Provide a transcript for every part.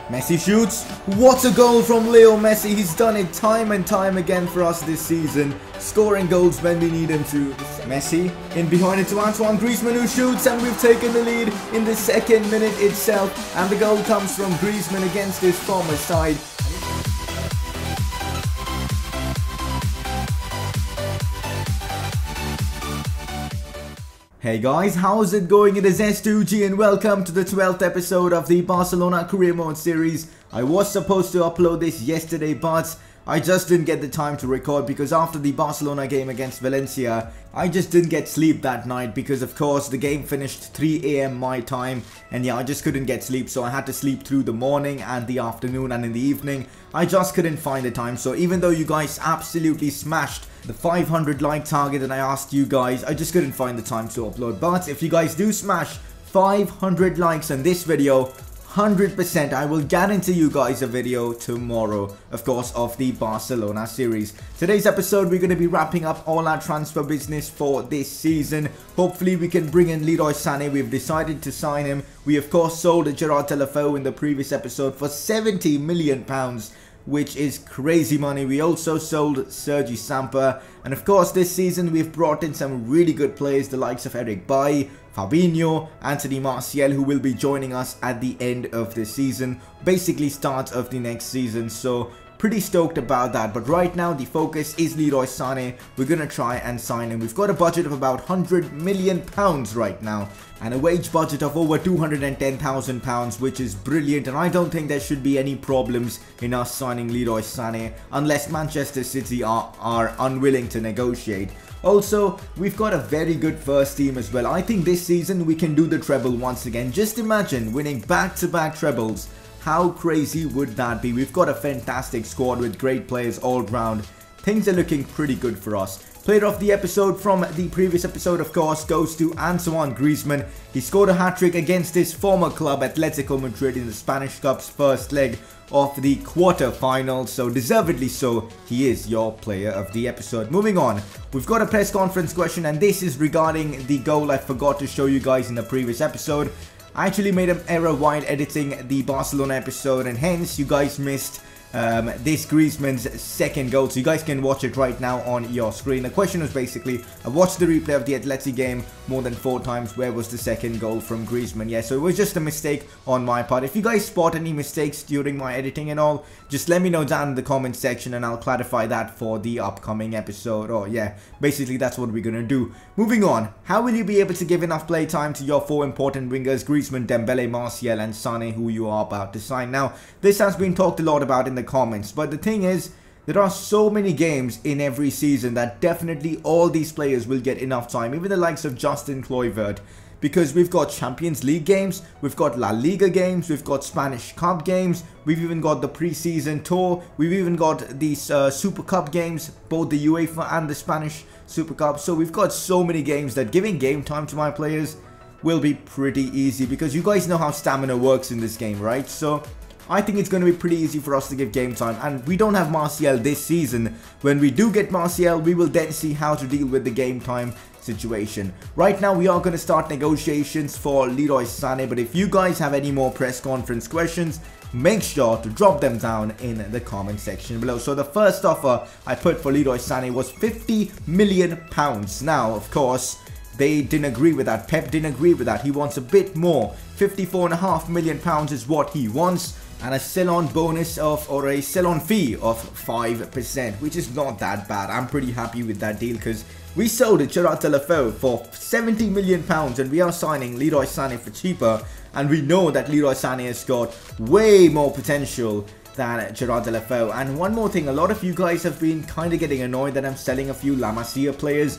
Messi shoots. What a goal from Leo Messi. He's done it time and time again for us this season, scoring goals when we need him to. Messi in behind it to Antoine Griezmann, who shoots, and we've taken the lead in the second minute itself, and the goal comes from Griezmann against his former side. Hey guys, how's it going? It is S2G and welcome to the 12th episode of the Barcelona Career Mode series. I was supposed to upload this yesterday, but I just didn't get the time to record because after the Barcelona game against Valencia, I just didn't get sleep that night because of course the game finished 3 AM my time, and yeah, I just couldn't get sleep, so I had to sleep through the morning and the afternoon and in the evening. I just couldn't find the time, so even though you guys absolutely smashed the 500 like target that I asked you guys, I just couldn't find the time to upload. But if you guys do smash 500 likes on this video, 100% I will guarantee you guys a video tomorrow, of course, of the Barcelona series. Today's episode, we're going to be wrapping up all our transfer business for this season. Hopefully we can bring in Leroy Sané. We've decided to sign him. We of course sold Gerard Deportivo in the previous episode for £70 million, which is crazy money. We also sold Sergi Samper, and of course this season we've brought in some really good players, the likes of Eric Bailly, Fabinho, Anthony Martial, who will be joining us at the end of the season, basically start of the next season, so pretty stoked about that. But right now the focus is Leroy Sané. We're gonna try and sign him. We've got a budget of about £100 million right now, and a wage budget of over £210,000, which is brilliant, and I don't think there should be any problems in us signing Leroy Sané unless Manchester City are unwilling to negotiate. Also, we've got a very good first team as well. I think this season we can do the treble once again. Just imagine winning back-to-back trebles. How crazy would that be? We've got a fantastic squad with great players all round. Things are looking pretty good for us. Player of the episode from the previous episode, of course, goes to Antoine Griezmann. He scored a hat-trick against his former club Atletico Madrid in the Spanish Cup's first leg of the quarter-finals, so deservedly so, he is your player of the episode. Moving on, we've got a press conference question, and this is regarding the goal I forgot to show you guys in the previous episode. I actually made an error while editing the Barcelona episode, and hence you guys missed this Griezmann's second goal, so you guys can watch it right now on your screen. The question was basically, I watched the replay of the Atleti game more than 4 times, where was the second goal from Griezmann? Yeah, so it was just a mistake on my part. If you guys spot any mistakes during my editing and all, just let me know down in the comment section and I'll clarify that for the upcoming episode. Oh yeah, basically that's what we're gonna do. Moving on, how will you be able to give enough play time to your 4 important wingers, Griezmann, Dembele, Martial and Sané, who you are about to sign? Now, this has been talked a lot about in the comments, but the thing is, there are so many games in every season that definitely all these players will get enough time, even the likes of Justin Kluivert, because we've got Champions League games, we've got La Liga games, we've got Spanish Cup games, we've even got the pre-season tour, we've even got these Super Cup games, both the UEFA and the Spanish Super Cup. So we've got so many games that giving game time to my players will be pretty easy, because you guys know how stamina works in this game, right? So I think it's going to be pretty easy for us to give game time, and we don't have Martial this season. When we do get Martial, we will then see how to deal with the game time situation. Right now we are going to start negotiations for Leroy Sané, but if you guys have any more press conference questions, make sure to drop them down in the comment section below. So the first offer I put for Leroy Sané was £50 million. Now, of course, they didn't agree with that. Pep didn't agree with that. He wants a bit more. £54.5 million is what he wants, and a sell-on bonus of, or a sell-on fee of 5%, which is not that bad. I'm pretty happy with that deal, because we sold Gerard Deportivo for £70 million and we are signing Leroy Sané for cheaper, and we know that Leroy Sané has got way more potential than Gerard Deportivo. And one more thing, a lot of you guys have been kind of getting annoyed that I'm selling a few La Masia players.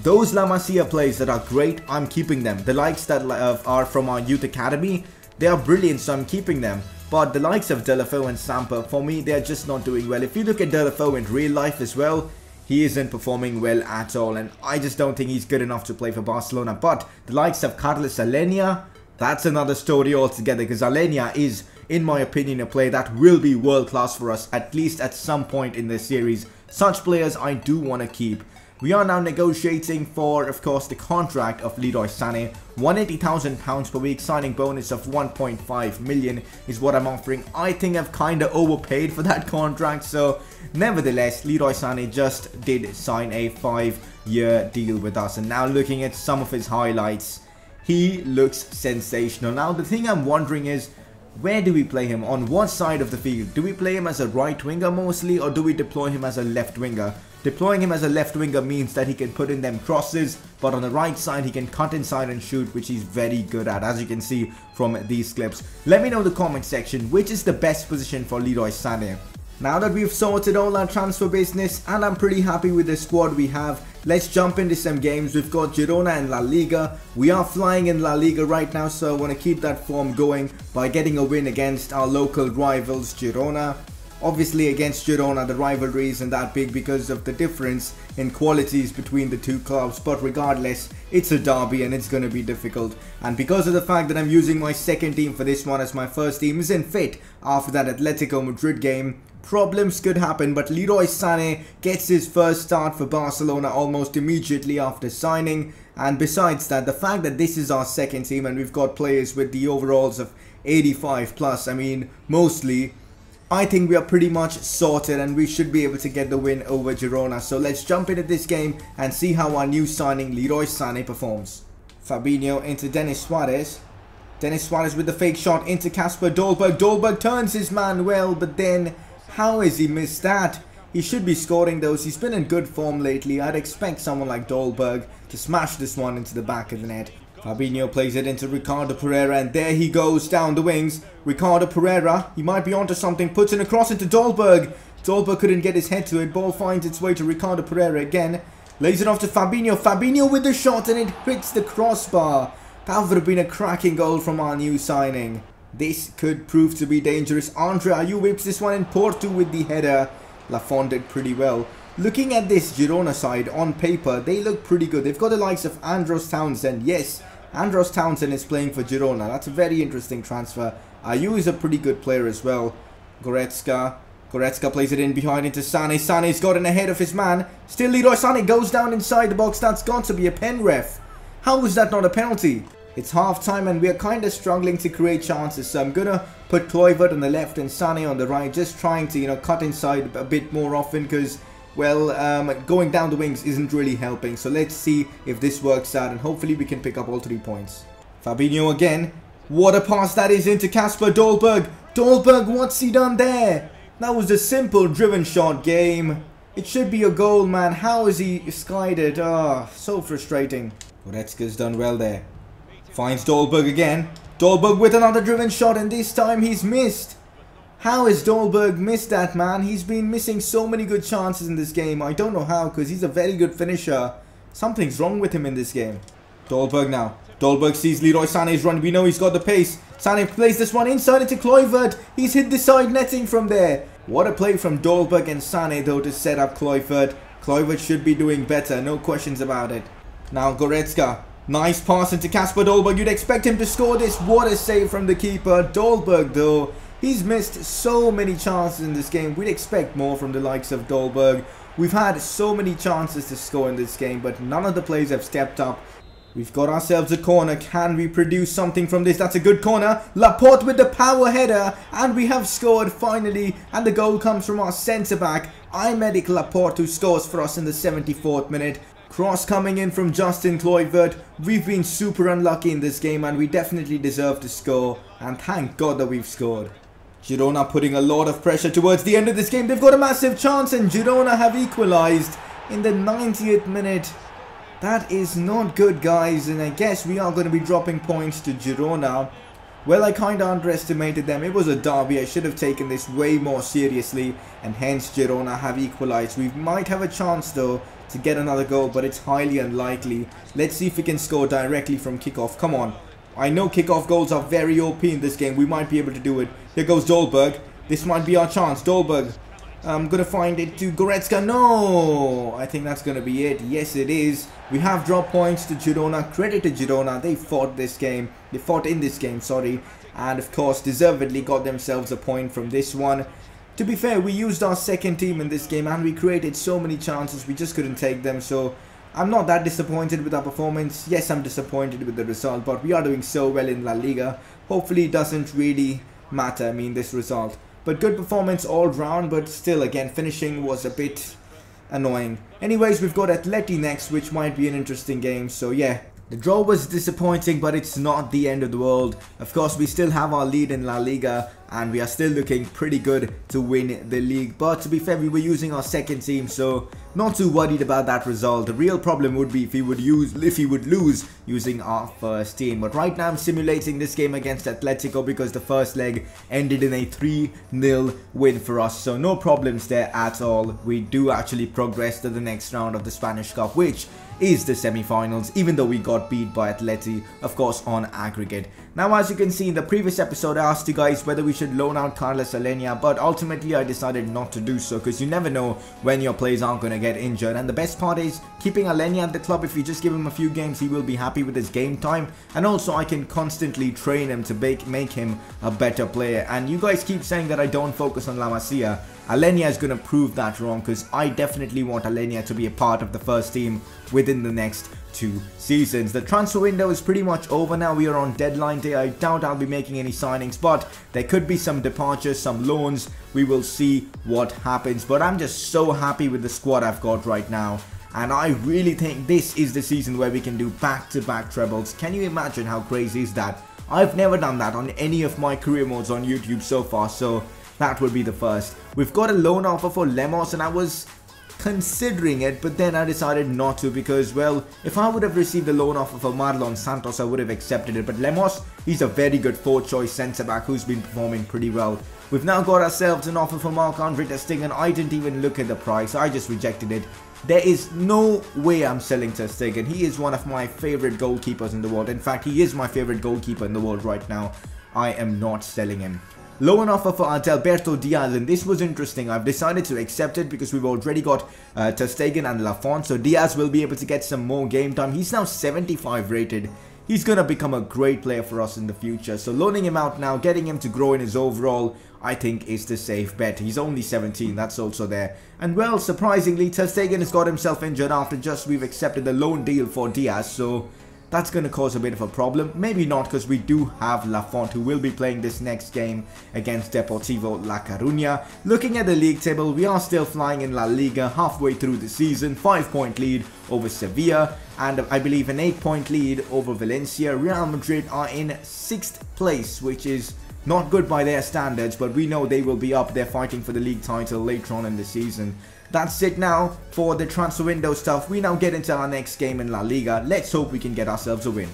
Those La Masia players that are great, I'm keeping them. The likes that are from our youth academy, they are brilliant, so I'm keeping them. But the likes of Deulofeu and Samper, for me, they're just not doing well. If you look at Deulofeu in real life as well, he isn't performing well at all, and I just don't think he's good enough to play for Barcelona. But the likes of Carlos Alenia, that's another story altogether, because Alenia is, in my opinion, a player that will be world class for us, at least at some point in this series. Such players I do want to keep. We are now negotiating for, of course, the contract of Leroy Sané. £180,000 per week, signing bonus of 1.5 million is what I'm offering. I think I've kind of overpaid for that contract, so nevertheless, Leroy Sané just did sign a 5-year deal with us. And now looking at some of his highlights, he looks sensational. Now the thing I'm wondering is, where do we play him? On what side of the field? Do we play him as a right winger mostly, or do we deploy him as a left winger? Deploying him as a left winger means that he can put in them crosses, but on the right side he can cut inside and shoot, which he's very good at, as you can see from these clips. Let me know in the comment section which is the best position for Leroy Sané. Now that we've sorted all our transfer business and I'm pretty happy with the squad we have, let's jump into some games. We've got Girona and La Liga. We are flying in La Liga right now, so I want to keep that form going by getting a win against our local rivals Girona. Obviously against Girona the rivalry isn't that big because of the difference in qualities between the two clubs, but regardless it's a derby and it's going to be difficult. And because of the fact that I'm using my second team for this one as my first team isn't fit after that Atletico Madrid game, problems could happen. But Leroy Sané gets his first start for Barcelona almost immediately after signing. And besides that, the fact that this is our second team and we've got players with the overalls of 85 plus, I mean mostly, I think we are pretty much sorted and we should be able to get the win over Girona. So let's jump into this game and see how our new signing Leroy Sané performs. Fabinho into Denis Suarez. Denis Suarez with the fake shot into Kasper Dolberg. Dolberg turns his man well, but then how has he missed that? He should be scoring those. He's been in good form lately. I'd expect someone like Dolberg to smash this one into the back of the net. Fabinho plays it into Ricardo Pereira and there he goes down the wings. Ricardo Pereira, he might be onto something, puts in a cross into Dolberg. Dolberg couldn't get his head to it. Ball finds its way to Ricardo Pereira again. Lays it off to Fabinho. Fabinho with the shot and it hits the crossbar. That would have been a cracking goal from our new signing. This could prove to be dangerous. Andre Ayew whips this one in. Porto with the header. Lafont did pretty well. Looking at this Girona side, on paper, they look pretty good. They've got the likes of Andros Townsend. Yes, Andros Townsend is playing for Girona. That's a very interesting transfer. Ayew is a pretty good player as well. Goretzka plays it in behind into Sané. Sané's gotten ahead of his man. Still Leroy Sané goes down inside the box. That's got to be a pen, ref. How is that not a penalty? It's half time and we are kind of struggling to create chances. So I'm going to put Kluivert on the left and Sané on the right. Just trying to, cut inside a bit more often because, well, going down the wings isn't really helping. So let's see if this works out and hopefully we can pick up all 3 points. Fabinho again. What a pass that is into Kasper Dolberg. Dolberg, what's he done there? That was a simple driven shot game. It should be a goal, man. How has he skied it? So frustrating. Goretzka's done well there. Finds Dolberg again. Dolberg with another driven shot and this time he's missed. How has Dolberg missed that, man? He's been missing so many good chances in this game. I don't know how, because he's a very good finisher. Something's wrong with him in this game. Dolberg now. Dolberg sees Leroy Sané's run. We know he's got the pace. Sané plays this one inside into Kluivert. He's hit the side netting from there. What a play from Dolberg and Sané though to set up Kluivert. Kluivert should be doing better, no questions about it. Now Goretzka. Nice pass into Kasper Dolberg. You'd expect him to score this. What a save from the keeper. Dolberg though, he's missed so many chances in this game. We'd expect more from the likes of Dolberg. We've had so many chances to score in this game, but none of the players have stepped up. We've got ourselves a corner. Can we produce something from this? That's a good corner. Laporte with the power header. And we have scored finally. And the goal comes from our centre-back, Aymeric Laporte, who scores for us in the 74th minute. Cross coming in from Justin Kluivert. We've been super unlucky in this game and we definitely deserve to score. And thank God that we've scored. Girona putting a lot of pressure towards the end of this game. They've got a massive chance and Girona have equalised in the 90th minute. That is not good, guys, and I guess we are going to be dropping points to Girona. Well, I kind of underestimated them. It was a derby. I should have taken this way more seriously, and hence Girona have equalised. We might have a chance, though, to get another goal, but it's highly unlikely. Let's see if we can score directly from kickoff. Come on. I know kickoff goals are very OP in this game. We might be able to do it. Here goes Dolberg. This might be our chance. Dolberg. I'm going to find it to Goretzka. No! I think that's going to be it. Yes, it is. We have dropped points to Girona. Credit to Girona. They fought this game. They fought in this game, sorry. And, of course, deservedly got themselves a point from this one. to be fair, we used our second team in this game and we created so many chances, we just couldn't take them. So I'm not that disappointed with our performance. Yes, I'm disappointed with the result, but we are doing so well in La Liga. Hopefully it doesn't really matter, I mean, this result. But good performance all round, but still, again, finishing was a bit annoying. Anyways, we've got Atleti next, which might be an interesting game. So yeah, the draw was disappointing, but it's not the end of the world. Of course, we still have our lead in La Liga and we are still looking pretty good to win the league. But to be fair, we were using our second team, so not too worried about that result. The real problem would be if he would lose using our first team. But right now I'm simulating this game against Atletico because the first leg ended in a 3-0 win for us. So no problems there at all. We do actually progress to the next round of the Spanish Cup, which is the semi-finals, even though we got beat by Atleti, of course, on aggregate. Now, as you can see in the previous episode, I asked you guys whether we should loan out Carlos Alenia, but ultimately I decided not to do so because you never know when your players aren't going to get injured. And the best part is keeping Alenia at the club. If you just give him a few games, he will be happy with his game time, and also I can constantly train him to make him a better player. And you guys keep saying that I don't focus on La Masia. Alenia is going to prove that wrong because I definitely want Alenia to be a part of the first team within the next 2 seasons. The transfer window is pretty much over now. We are on deadline day. I doubt I'll be making any signings, but there could be some departures, some loans. We will see what happens, but I'm just so happy with the squad I've got right now. And I really think this is the season where we can do back-to-back trebles. Can you imagine how crazy is that? I've never done that on any of my career modes on YouTube so far, so that would be the first. We've got a loan offer for Lemos and I was considering it, but then I decided not to because, well, if I would have received a loan offer for Marlon Santos, I would have accepted it. But Lemos, he's a very good 4th-choice centre-back who's been performing pretty well. We've now got ourselves an offer for Marc-Andre ter Stegen. I didn't even look at the price. I just rejected it. There is no way I'm selling ter Stegen. He is one of my favourite goalkeepers in the world. In fact, he is my favourite goalkeeper in the world right now. I am not selling him. Loan offer for Adalberto Diaz, and this was interesting. I've decided to accept it because we've already got ter Stegen and Lafont, so Diaz will be able to get some more game time. He's now 75 rated. He's going to become a great player for us in the future. So loaning him out now, getting him to grow in his overall, I think is the safe bet. He's only 17, that's also there. And well, surprisingly, ter Stegen has got himself injured after we've accepted the loan deal for Diaz, so that's going to cause a bit of a problem. Maybe not, because we do have Lafont, who will be playing this next game against Deportivo La Coruña. Looking at the league table, we are still flying in La Liga halfway through the season. 5-point lead over Sevilla, and I believe an 8-point lead over Valencia. Real Madrid are in 6th place, which is not good by their standards, but we know they will be up there fighting for the league title later on in the season. That's it now for the transfer window stuff. We now get into our next game in La Liga. Let's hope we can get ourselves a win.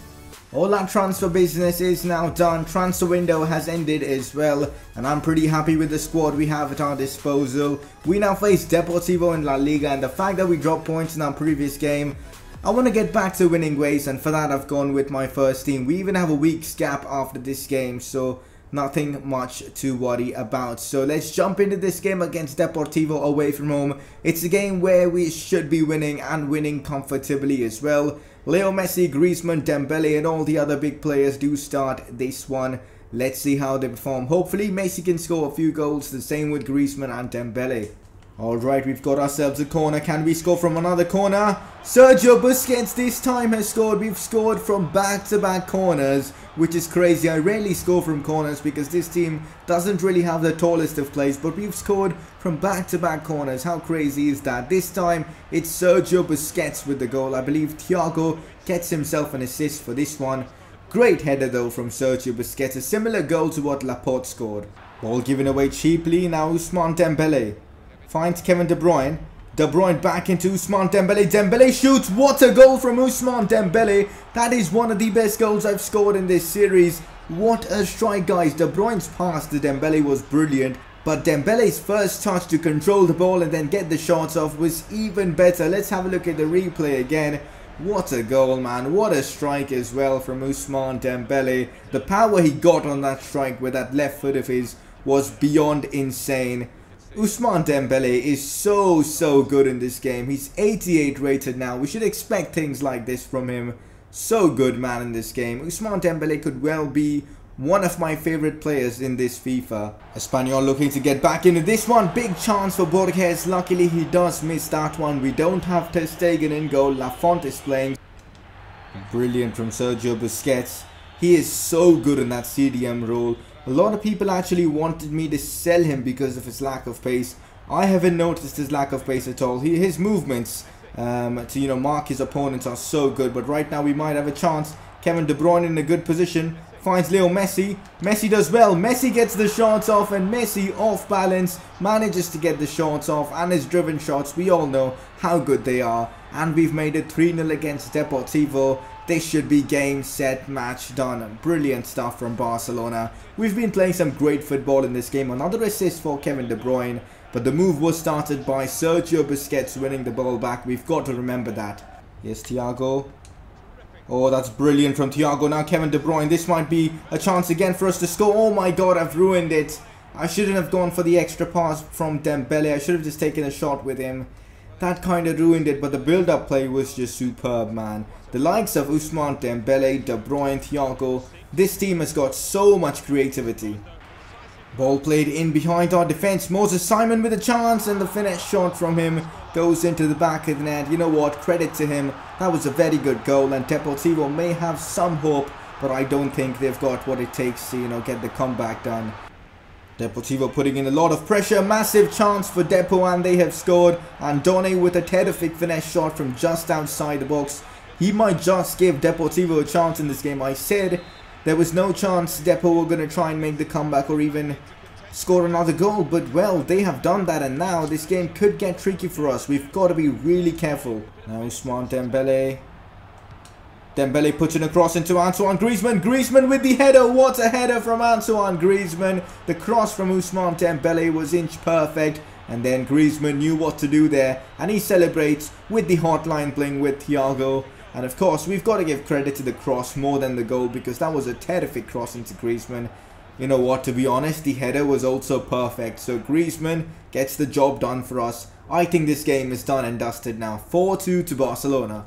All our transfer business is now done. Transfer window has ended as well, and I'm pretty happy with the squad we have at our disposal. We now face Deportivo in La Liga, and the fact that we dropped points in our previous game, I want to get back to winning ways, and for that I've gone with my first team. We even have a week's gap after this game, so nothing much to worry about. So let's jump into this game against Deportivo away from home. It's a game where we should be winning, and winning comfortably as well. Leo Messi, Griezmann, Dembele and all the other big players do start this one. Let's see how they perform. Hopefully Messi can score a few goals, the same with Griezmann and Dembele. Alright, we've got ourselves a corner. Can we score from another corner? Sergio Busquets this time has scored. We've scored from back-to-back corners, which is crazy. I rarely score from corners because this team doesn't really have the tallest of plays, but we've scored from back-to-back corners. How crazy is that? This time it's Sergio Busquets with the goal. I believe Thiago gets himself an assist for this one. Great header though from Sergio Busquets. A similar goal to what Laporte scored. Ball given away cheaply. Now Ousmane Dembele finds Kevin De Bruyne. De Bruyne back into Ousmane Dembele. Dembele shoots. What a goal from Ousmane Dembele. That is one of the best goals I've scored in this series. What a strike, guys. De Bruyne's pass to Dembele was brilliant, but Dembele's first touch to control the ball and then get the shots off was even better. Let's have a look at the replay again. What a goal, man. What a strike as well from Ousmane Dembele. The power he got on that strike with that left foot of his was beyond insane. Ousmane Dembele is so good in this game. He's 88 rated now. We should expect things like this from him. So good, man, in this game. Ousmane Dembele could well be one of my favorite players in this FIFA. Espanyol looking to get back into this one. Big chance for Borges. Luckily he does miss that one. We don't have Ter Stegen in goal. Lafont is playing. Brilliant from Sergio Busquets. He is so good in that CDM role. A lot of people actually wanted me to sell him because of his lack of pace. I haven't noticed his lack of pace at all. His movements to mark his opponents are so good. But right now we might have a chance. Kevin De Bruyne in a good position. Finds Leo Messi. Messi does well. Messi gets the shots off, and Messi, off balance, manages to get the shots off, and his driven shots, we all know how good they are. And we've made it 3-0 against Deportivo. This should be game, set, match, done. Brilliant stuff from Barcelona. We've been playing some great football in this game. Another assist for Kevin De Bruyne, but the move was started by Sergio Busquets winning the ball back. We've got to remember that. Here's Thiago. Oh, that's brilliant from Thiago. Now Kevin De Bruyne. This might be a chance again for us to score. Oh my god, I've ruined it. I shouldn't have gone for the extra pass from Dembele. I should have just taken a shot with him. That kind of ruined it, but the build-up play was just superb, man. The likes of Ousmane Dembele, De Bruyne, Thiago. This team has got so much creativity. Ball played in behind our defense. Moses Simon with a chance, and the finish shot from him goes into the back of the net. You know what? Credit to him. That was a very good goal, and Deportivo may have some hope, but I don't think they've got what it takes to, get the comeback done. Deportivo putting in a lot of pressure. Massive chance for Depo, and they have scored. And Done with a terrific finesse shot from just outside the box. He might just give Deportivo a chance in this game. I said there was no chance Depo were going to try and make the comeback or even score another goal, but well, they have done that, and now this game could get tricky for us. We've got to be really careful. Now Ousmane Dembele. Dembele puts it across into Antoine Griezmann. Griezmann with the header. What a header from Antoine Griezmann. The cross from Ousmane Dembele was inch perfect, and then Griezmann knew what to do there, and he celebrates with the hotline bling with Thiago. And of course, we've got to give credit to the cross more than the goal, because that was a terrific cross into Griezmann. You know what, to be honest, the header was also perfect. So Griezmann gets the job done for us. I think this game is done and dusted now. 4-2 to Barcelona.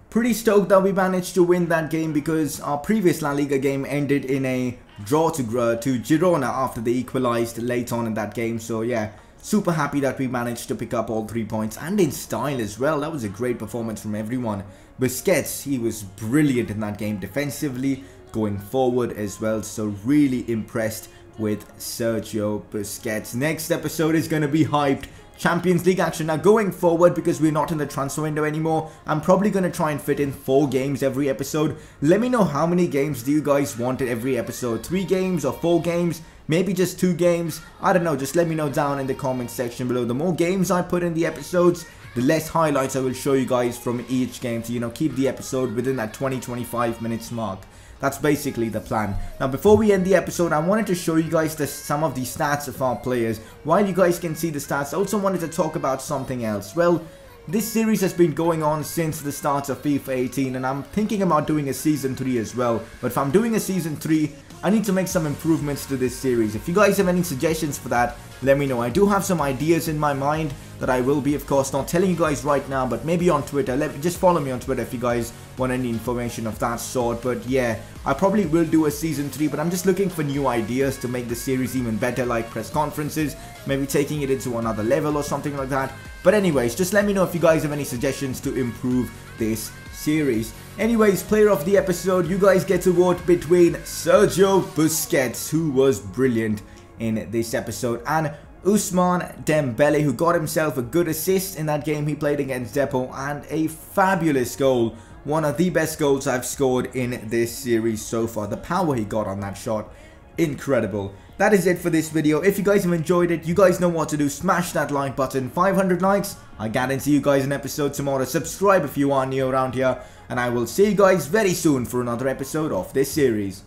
Pretty stoked that we managed to win that game, because our previous La Liga game ended in a draw to Girona after they equalized late on in that game. So yeah, super happy that we managed to pick up all 3 points, and in style as well. That was a great performance from everyone. Busquets, he was brilliant in that game defensively, going forward as well. So really impressed with Sergio Busquets. Next episode is going to be hyped. Champions League action. Now going forward, because we're not in the transfer window anymore, I'm probably going to try and fit in 4 games every episode. Let me know how many games do you guys want in every episode. 3 games or 4 games? Maybe just 2 games? I don't know, just let me know down in the comment section below. The more games I put in the episodes, the less highlights I will show you guys from each game to, keep the episode within that 20-25 minutes mark. That's basically the plan. Now before we end the episode, I wanted to show you guys some of the stats of our players. While you guys can see the stats, I also wanted to talk about something else. Well, this series has been going on since the start of FIFA 18, and I'm thinking about doing a Season 3 as well. But if I'm doing a Season 3, I need to make some improvements to this series. If you guys have any suggestions for that, let me know. I do have some ideas in my mind that I will be, of course, not telling you guys right now, but maybe on Twitter. Just follow me on Twitter if you guys want any information of that sort. But yeah, I probably will do a Season 3, but I'm just looking for new ideas to make the series even better, like press conferences, maybe taking it into another level or something like that. But anyways, just let me know if you guys have any suggestions to improve this series. Anyways, player of the episode, you guys get to vote between Sergio Busquets, who was brilliant in this episode, and Ousmane Dembele, who got himself a good assist in that game he played against Depo, and a fabulous goal. One of the best goals I've scored in this series so far. The power he got on that shot, incredible. That is it for this video. If you guys have enjoyed it, you guys know what to do. Smash that like button. 500 likes, I guarantee you guys an episode tomorrow. Subscribe if you are new around here, and I will see you guys very soon for another episode of this series.